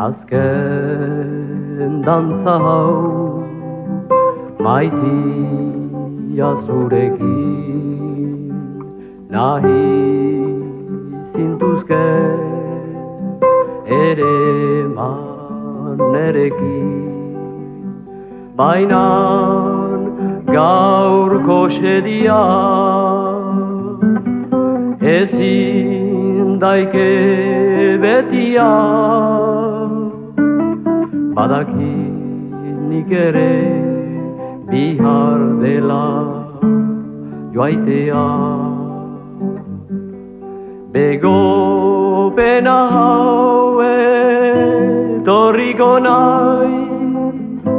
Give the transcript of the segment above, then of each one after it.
Azken dantza hau maitia zurekin nahi zintuzke ere manerekin baina gaurko sedia ezin daike betia badakit nik ere bihar dela joaitea bego pena haue torriko naiz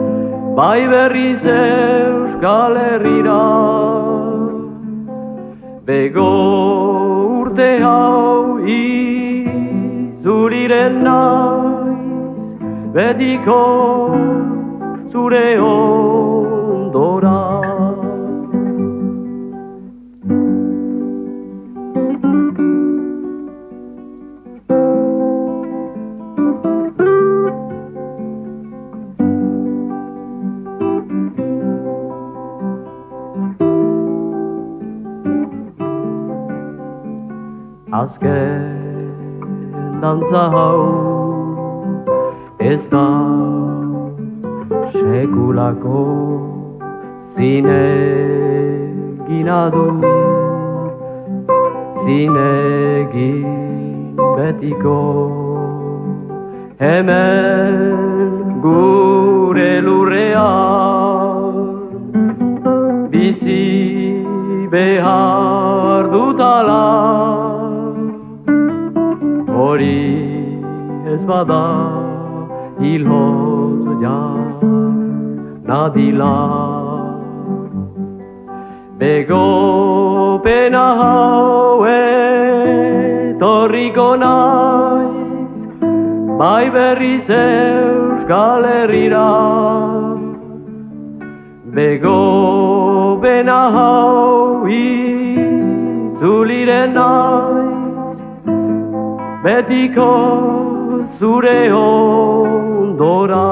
bai berriz Euskal Herrira bego urte hau izuriren naiz betiko zure ondora Azken dantza hau ez da sekulako zinegina du zinegi betiko hemen gure lurrean bizi behar dutala hori ez bada hilhoz nadila bego pena haue torriko naiz bai berriz Euskal Herrira bego pena hau itzuliren naiz betiko zure ondora